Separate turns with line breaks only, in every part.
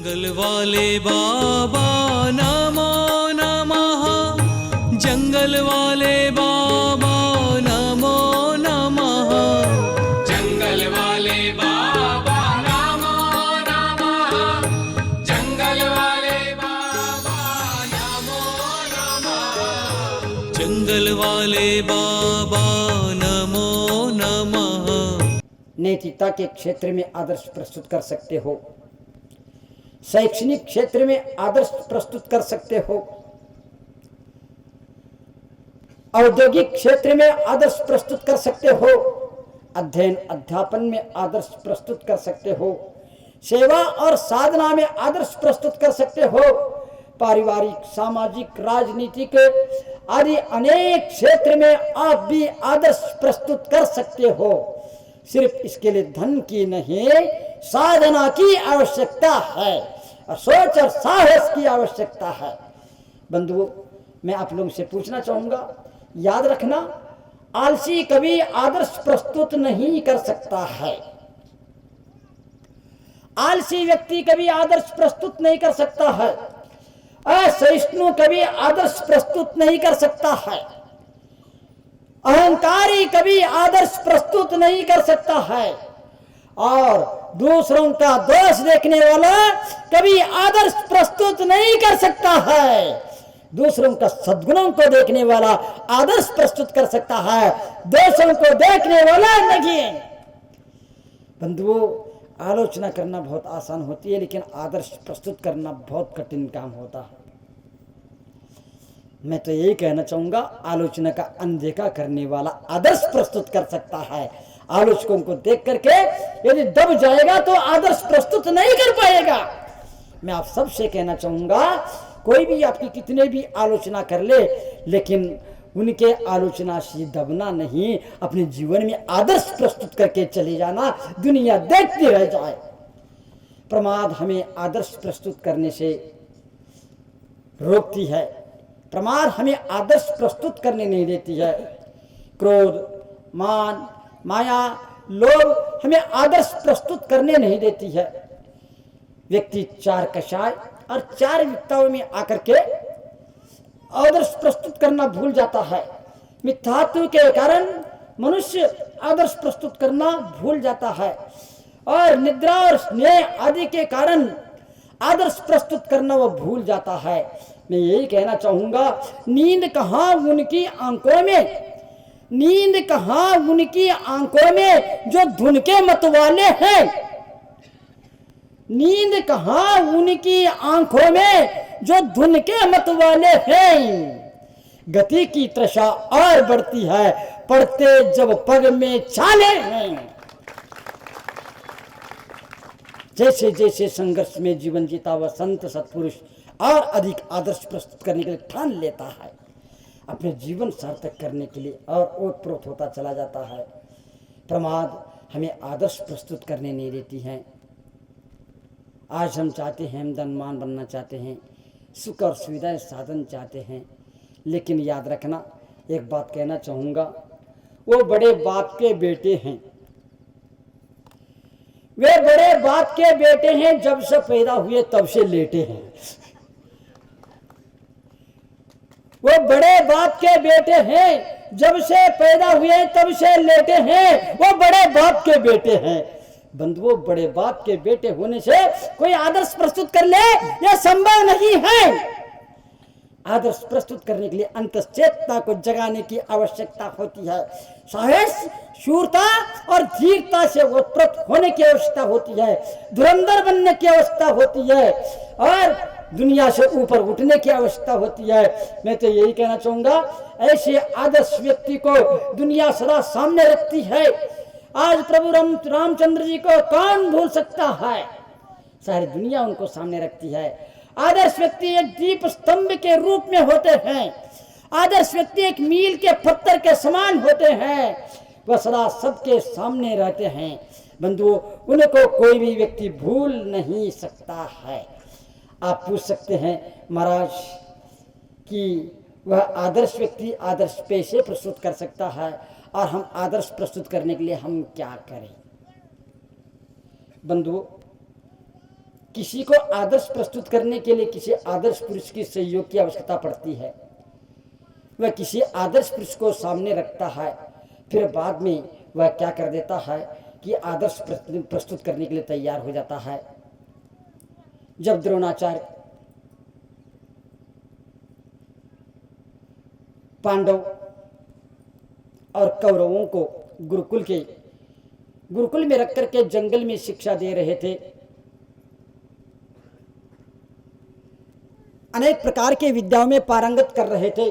जंगल वाले बाबा नमो नमः, जंगल वाले बाबा नमो नमः,
जंगल वाले बाबा नमो नमः, जंगल वाले बाबा नमो नमः,
जंगल वाले बाबा नमो नमः।
नैतिकता के क्षेत्र में आदर्श प्रस्तुत कर सकते हो, शैक्षणिक क्षेत्र में आदर्श प्रस्तुत कर सकते हो, औद्योगिक क्षेत्र में आदर्श प्रस्तुत कर सकते हो, अध्ययन अध्यापन में आदर्श प्रस्तुत कर सकते हो, सेवा और साधना में आदर्श प्रस्तुत कर सकते हो, पारिवारिक, सामाजिक, राजनीतिक आदि अनेक क्षेत्र में आप भी आदर्श प्रस्तुत कर सकते हो। सिर्फ इसके लिए धन की नहीं, साधना की आवश्यकता है और सोच और साहस की आवश्यकता है। बंधुओं, मैं आप लोगों से पूछना चाहूंगा, याद रखना, आलसी कभी आदर्श प्रस्तुत नहीं कर सकता है। आलसी व्यक्ति कभी आदर्श प्रस्तुत नहीं कर सकता है। असहिष्णु कभी आदर्श प्रस्तुत नहीं कर सकता है। अहंकारी कभी आदर्श प्रस्तुत नहीं कर सकता है। और दूसरों का दोष देखने वाला कभी आदर्श प्रस्तुत नहीं कर सकता है। दूसरों का सद्गुणों को देखने वाला आदर्श प्रस्तुत कर सकता है, दोषों को देखने वाला नहीं। बंधुओं, आलोचना करना बहुत आसान होती है, लेकिन आदर्श प्रस्तुत करना बहुत कठिन काम होता है। मैं तो यही कहना चाहूंगा, आलोचना का अनदेखा करने वाला आदर्श प्रस्तुत कर सकता है। आलोचकों को देख करके यदि दब जाएगा तो आदर्श प्रस्तुत नहीं कर पाएगा। मैं आप सबसे कहना चाहूंगा, कोई भी आपकी कितने भी आलोचना कर ले, लेकिन उनके आलोचना से दबना नहीं, अपने जीवन में आदर्श प्रस्तुत करके चले जाना, दुनिया देखती रह जाए। प्रमाद हमें आदर्श प्रस्तुत करने से रोकती है, प्रमाद हमें आदर्श प्रस्तुत करने नहीं देती है। क्रोध, मान, माया, लोभ हमें आदर्श प्रस्तुत करने नहीं देती है। व्यक्ति चार कषाय और चार वित्ताओं में आकर के आदर्श प्रस्तुत करना भूल जाता है। मिथ्यात्व के कारण मनुष्य आदर्श प्रस्तुत करना भूल जाता है, और निद्रा और स्नेह आदि के कारण आदर्श प्रस्तुत करना वह भूल जाता है। मैं यही कहना चाहूंगा, नींद कहाँ उनकी आंखों में, नींद कहाँ उनकी आंखों में जो धुन के मत वाले हैं। नींद कहाँ उनकी आंखों में जो धुन के मत वाले हैं। गति की तृषा और बढ़ती है, पड़ते जब पग में छाले हैं। जैसे जैसे संघर्ष में जीवन जीता हुआ संत सत्पुरुष और अधिक आदर्श प्रस्तुत करने के लिए ठान लेता है, अपने जीवन सार्थक करने के लिए और ओतप्रोत होता चला जाता है। प्रमाद हमें आदर्श प्रस्तुत करने नहीं देती है। आज हम चाहते हैं, हम धनवान बनना चाहते हैं, सुख और सुविधाएं साधन चाहते हैं, लेकिन याद रखना, एक बात कहना चाहूँगा, वो बड़े बाप के बेटे हैं, वे बड़े बाप के बेटे हैं, जब से पैदा हुए तब से लेटे हैं। वो बड़े बाप के बेटे हैं, जब से पैदा हुए तब से लेटे हैं, वो बड़े बाप के बेटे हैं। बंधुओं, बड़े बाप के बेटे होने से कोई आदर्श प्रस्तुत कर ले, यह संभव नहीं है। आदर्श प्रस्तुत करने के लिए अंतश्चेतना को जगाने की आवश्यकता होती है। साहस, शूरता और धीरता से ओतप्रोत होने की आवश्यकता होती है, धुरंधर बनने की आवश्यकता होती है, और दुनिया से ऊपर उठने की आवश्यकता होती है। मैं तो यही कहना चाहूंगा, ऐसे आदर्श व्यक्ति को दुनिया सदा सामने रखती है। आज प्रभु रामचंद्र जी को कौन भूल सकता है, सारी दुनिया उनको सामने रखती है। आदर्श व्यक्ति एक दीप स्तंभ के रूप में होते हैं। आदर्श व्यक्ति एक मील के पत्थर के समान होते हैं, वह सदा सबके सामने रहते हैं। बंधुओं, उनको कोई भी व्यक्ति भूल नहीं सकता है। आप पूछ सकते हैं महाराज कि वह आदर्श व्यक्ति आदर्श पैसे प्रस्तुत कर सकता है, और हम आदर्श प्रस्तुत करने के लिए हम क्या करें? बंधुओं, किसी को आदर्श प्रस्तुत करने के लिए किसी आदर्श पुरुष की सहयोग की आवश्यकता पड़ती है। वह किसी आदर्श पुरुष को सामने रखता है, फिर बाद में वह क्या कर देता है कि आदर्श प्रस्तुत करने के लिए तैयार हो जाता है। जब द्रोणाचार्य पांडव और कौरवों को गुरुकुल में रख करके जंगल में शिक्षा दे रहे थे, अनेक प्रकार के विद्याओं में पारंगत कर रहे थे,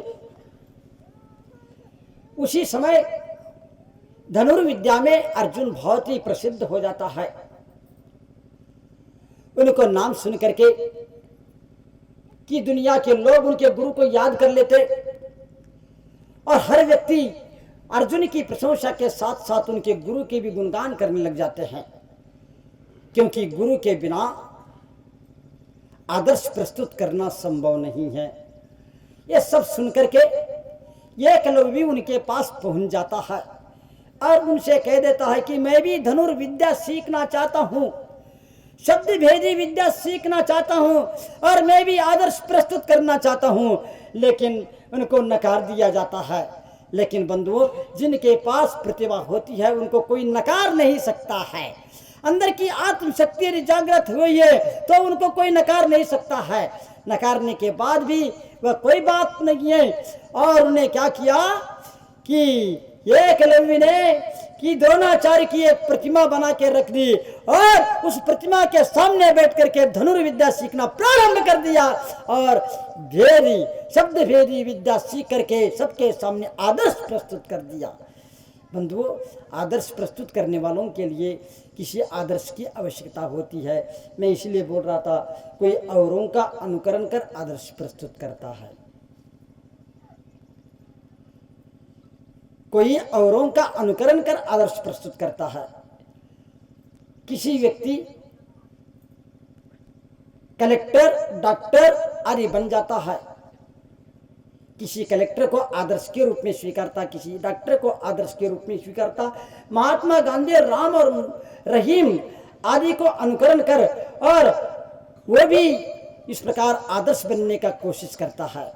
उसी समय धनुर्विद्या में अर्जुन बहुत ही प्रसिद्ध हो जाता है। उनको नाम सुन करके कि दुनिया के लोग उनके गुरु को याद कर लेते और हर व्यक्ति अर्जुन की प्रशंसा के साथ साथ उनके गुरु के भी गुणगान करने लग जाते हैं, क्योंकि गुरु के बिना आदर्श प्रस्तुत करना संभव नहीं है। ये सब सुनकर के एक लोग भी उनके पास पहुंच जाता है और उनसे कह देता है कि मैं भी धनुर्विद्या सीखना चाहता हूं, शब्द भेदी विद्या सीखना चाहता हूं और मैं भी आदर्श प्रस्तुत करना चाहता हूं, लेकिन उनको नकार दिया जाता है। लेकिन बंधुओं, जिनके पास प्रतिभा होती है उनको कोई नकार नहीं सकता है। अंदर की आत्मशक्ति जागृत हुई है तो उनको कोई नकार नहीं सकता है। नकारने के बाद भी वह कोई बात नहीं है। और उन्हें क्या किया कि एकलव्य ने कि द्रोणाचार्य की एक प्रतिमा बना के रख दी और उस प्रतिमा के सामने बैठ करके धनुर्विद्या सीखना प्रारंभ कर दिया और शब्द भेदी विद्या सीख करके सबके सामने आदर्श प्रस्तुत कर दिया। बंधुओं, आदर्श प्रस्तुत करने वालों के लिए किसी आदर्श की आवश्यकता होती है। मैं इसलिए बोल रहा था, कोई औरों का अनुकरण कर आदर्श प्रस्तुत करता है, कोई औरों का अनुकरण कर आदर्श प्रस्तुत करता है। किसी व्यक्ति कलेक्टर, डॉक्टर आदि बन जाता है, किसी कलेक्टर को आदर्श के रूप में स्वीकारता, किसी डॉक्टर को आदर्श के रूप में स्वीकारता। महात्मा गांधी, राम और रहीम आदि को अनुकरण कर और वो भी इस प्रकार आदर्श बनने का कोशिश करता है।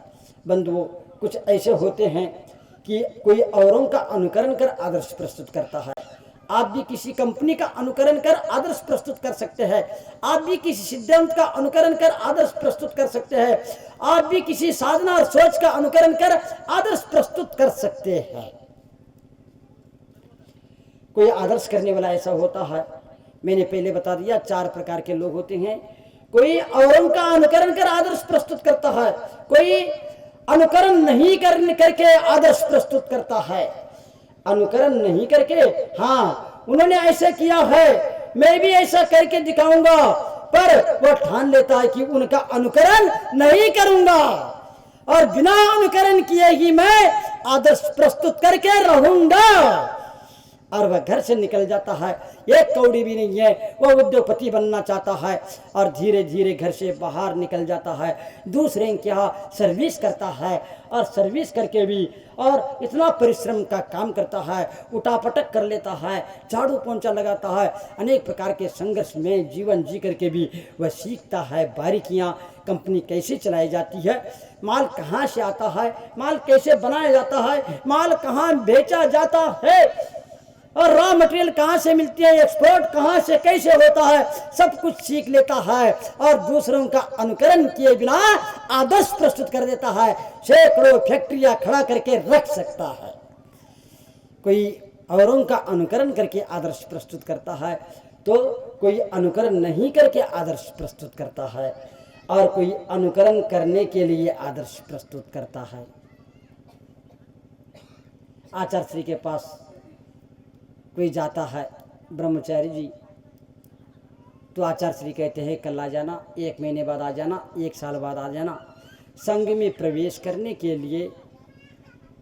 बंधुओं, कुछ ऐसे होते हैं कि कोई औरों का अनुकरण कर आदर्श प्रस्तुत करता है। आप भी किसी कंपनी का अनुकरण कर आदर्श प्रस्तुत कर सकते हैं, आप भी किसी सिद्धांत का अनुकरण कर आदर्श प्रस्तुत कर सकते हैं, आप भी किसी साधना और सोच का अनुकरण कर आदर्श प्रस्तुत कर सकते हैं। कोई आदर्श करने वाला ऐसा होता है, मैंने पहले बता दिया 4 प्रकार के लोग होते हैं। कोई औरों का अनुकरण कर आदर्श प्रस्तुत करता है, कोई अनुकरण नहीं करके आदर्श प्रस्तुत करता है। अनुकरण नहीं करके, हाँ उन्होंने ऐसे किया है मैं भी ऐसा करके दिखाऊंगा, पर वह ठान लेता है कि उनका अनुकरण नहीं करूंगा और बिना अनुकरण किए ही मैं आदर्श प्रस्तुत करके रहूंगा, और वह घर से निकल जाता है। एक कौड़ी भी नहीं है, वह उद्योगपति बनना चाहता है और धीरे धीरे घर से बाहर निकल जाता है, दूसरे के यहाँ सर्विस करता है और सर्विस करके भी और इतना परिश्रम का काम करता है, उठापटक कर लेता है, झाड़ू पोंछा लगाता है, अनेक प्रकार के संघर्ष में जीवन जी करके भी वह सीखता है बारीकियाँ, कंपनी कैसे चलाई जाती है, माल कहाँ से आता है, माल कैसे बनाया जाता है, माल कहाँ बेचा जाता है और रॉ मटेरियल कहाँ से मिलती है, एक्सपोर्ट कहाँ से कैसे होता है, सब कुछ सीख लेता है और दूसरों का अनुकरण किए बिना आदर्श प्रस्तुत कर देता है। सैकड़ों फैक्ट्रियां खड़ा करके रख सकता है। कोई औरों का अनुकरण करके आदर्श प्रस्तुत करता है तो कोई अनुकरण नहीं करके आदर्श प्रस्तुत करता है और कोई अनुकरण करने के लिए आदर्श प्रस्तुत करता है। आचार्य श्री के पास कोई जाता है ब्रह्मचारी जी, तो आचार्य श्री कहते हैं कल आ जाना, 1 महीने बाद आ जाना, 1 साल बाद आ जाना। संघ में प्रवेश करने के लिए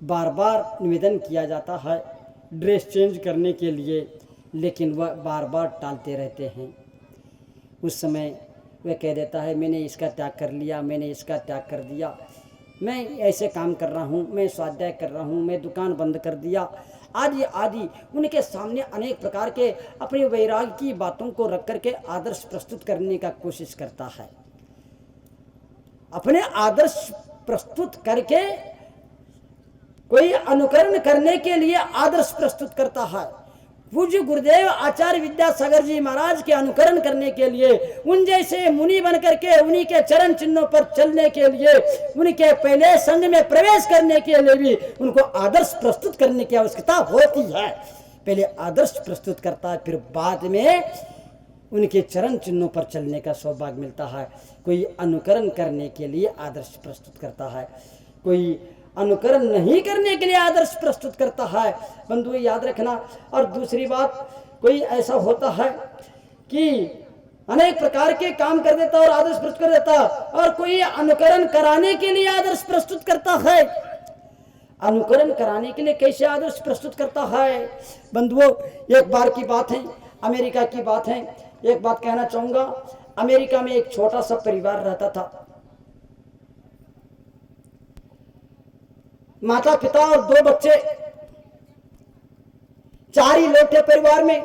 बार बार निवेदन किया जाता है, ड्रेस चेंज करने के लिए, लेकिन वह बार बार टालते रहते हैं। उस समय वह कह देता है मैंने इसका त्याग कर लिया, मैंने इसका त्याग कर दिया, मैं ऐसे काम कर रहा हूँ, मैं स्वाध्याय कर रहा हूँ, मैं दुकान बंद कर दिया, आदि आदि उनके सामने अनेक प्रकार के अपनी वैराग्य की बातों को रख करके आदर्श प्रस्तुत करने का कोशिश करता है। अपने आदर्श प्रस्तुत करके कोई अनुकरण करने के लिए आदर्श प्रस्तुत करता है। पूज्य गुरुदेव आचार्य विद्यासागर जी महाराज के अनुकरण करने के लिए, उन जैसे मुनि बन करके उन्हीं के चरण चिन्हों पर चलने के लिए, उनके पहले संग में प्रवेश करने के लिए भी उनको आदर्श प्रस्तुत करने की आवश्यकता होती है। पहले आदर्श प्रस्तुत करता है, फिर बाद में उनके चरण चिन्हों पर चलने का सौभाग्य मिलता है। कोई अनुकरण करने के लिए आदर्श प्रस्तुत करता है, कोई अनुकरण नहीं करने के लिए आदर्श प्रस्तुत करता है। बंधु याद रखना। और दूसरी बात, कोई ऐसा होता है कि अनेक प्रकार के काम कर देता और आदर्श प्रस्तुत कर देता, और कोई अनुकरण कराने के लिए आदर्श प्रस्तुत करता है। अनुकरण कराने के लिए कैसे आदर्श प्रस्तुत करता है? बंधुओं, एक बार की बात है, अमेरिका की बात है। एक बात कहना चाहूंगा, अमेरिका में एक छोटा सा परिवार रहता था। माता पिता और 2 बच्चे, 4 ही लोग थे परिवार में,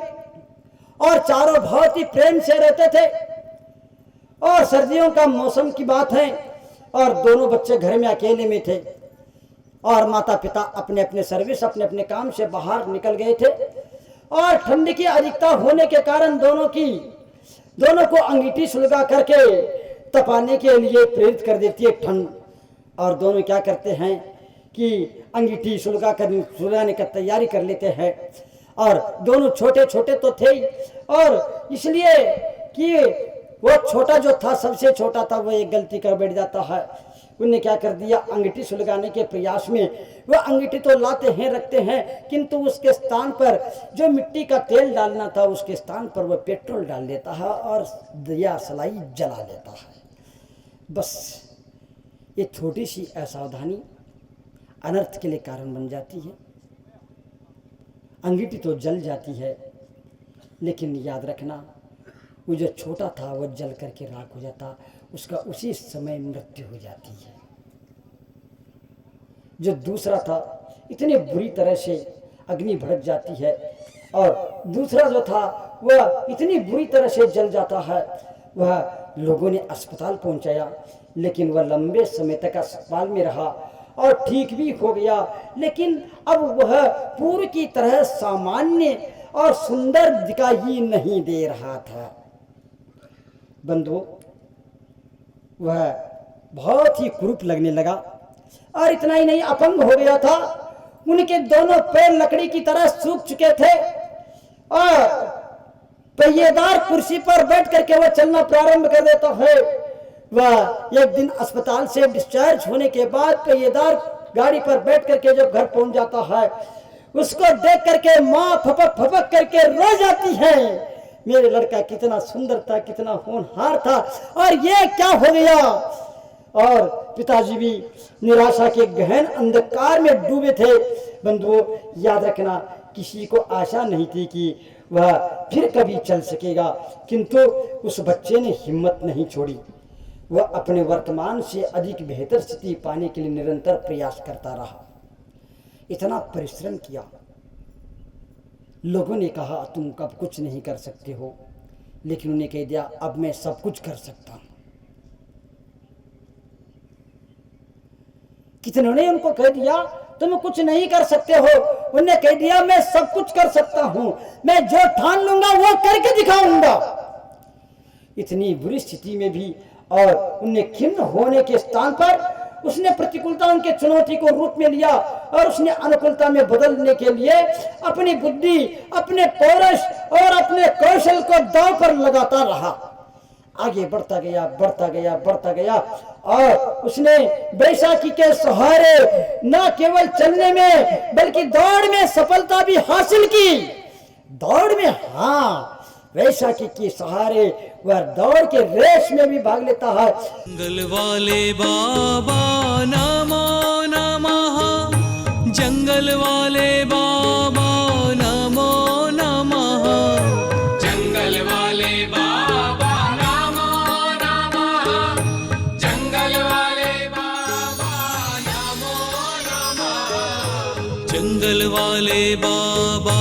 और चारों बहुत ही प्रेम से रहते थे। और सर्दियों का मौसम की बात है, और दोनों बच्चे घर में अकेले में थे, और माता पिता अपने अपने सर्विस, अपने अपने काम से बाहर निकल गए थे। और ठंड की अधिकता होने के कारण दोनों को अंगीठी सुलगा करके तपाने के लिए प्रेरित कर देती है ठंड। और दोनों क्या करते हैं कि अंगीठी सुलगाने का तैयारी कर लेते हैं। और दोनों छोटे छोटे तो थे ही, और इसलिए कि वो छोटा जो था, सबसे छोटा था, वो एक गलती कर बैठ जाता है। उन्हें क्या कर दिया, अंगीठी सुलगाने के प्रयास में वो अंगीठी तो लाते हैं, रखते हैं, किंतु उसके स्थान पर जो मिट्टी का तेल डालना था, उसके स्थान पर वो पेट्रोल डाल देता है और दिया सलाई जला लेता है। बस ये छोटी सी असावधानी अनर्थ के लिए कारण बन जाती है। अंगीठी तो जल जाती है, लेकिन याद रखना, वो जो छोटा था वो जल करके राख हो जाता, उसका उसी समय मृत्यु हो जाती है। जो दूसरा था, इतनी बुरी तरह से अग्नि भड़क जाती है, और दूसरा जो था वह इतनी बुरी तरह से जल जाता है। वह लोगों ने अस्पताल पहुंचाया, लेकिन वह लंबे समय तक अस्पताल में रहा और ठीक भी हो गया, लेकिन अब वह पूर्व की तरह सामान्य और सुंदर दिखाई नहीं दे रहा था। बंधुओं, वह बहुत ही कुरूप लगने लगा, और इतना ही नहीं, अपंग हो गया था। उनके दोनों पैर लकड़ी की तरह सूख चुके थे, और पहिएदार कुर्सी पर बैठ करके वह चलना प्रारंभ कर देता है। वह एक दिन अस्पताल से डिस्चार्ज होने के बाद पहिएदार गाड़ी पर बैठ करके जब घर पहुंच जाता है, उसको देख करके माँ फपक फपक करके रो जाती है। मेरे लड़का कितना सुंदर था, कितना होनहार था, और ये क्या हो गया। और पिताजी भी निराशा के गहन अंधकार में डूबे थे। बंधुओं, याद रखना, किसी को आशा नहीं थी कि वह फिर कभी चल सकेगा, किंतु उस बच्चे ने हिम्मत नहीं छोड़ी। वह अपने वर्तमान से अधिक बेहतर स्थिति पाने के लिए निरंतर प्रयास करता रहा। इतना परिश्रम किया। लोगों ने कहा तुम कब कुछ नहीं कर सकते हो, लेकिन उन्हें कह दिया अब मैं सब कुछ कर सकता हूं। कितनों ने उनको कह दिया तुम कुछ नहीं कर सकते हो, उन्हें कह दिया मैं सब कुछ कर सकता हूं, मैं जो ठान लूंगा वो करके दिखाऊंगा। इतनी बुरी स्थिति में भी और उन्हें खिन्न होने के स्थान पर उसने प्रतिकूलता उनके चुनौती को रूप में लिया, और उसने अनुकूलता में बदलने के लिए अपनी बुद्धि, अपने पौरुष और अपने कौशल को दांव पर लगाता रहा। आगे बढ़ता गया, बढ़ता गया, बढ़ता गया, और उसने बैसाखी के सहारे न केवल चलने में बल्कि दौड़ में सफलता भी हासिल की। दौड़ में, हाँ, बैसाखी के सहारे वह दौड़ के रेस में भी भाग लेता है।
जंगल वाले बाबा नमो नमः, जंगल वाले बाबा नमो नमः,
जंगल वाले बाबा नमो नमः, जंगल वाले बाबा नमो नमः,
जंगल जंगल वाले बाबा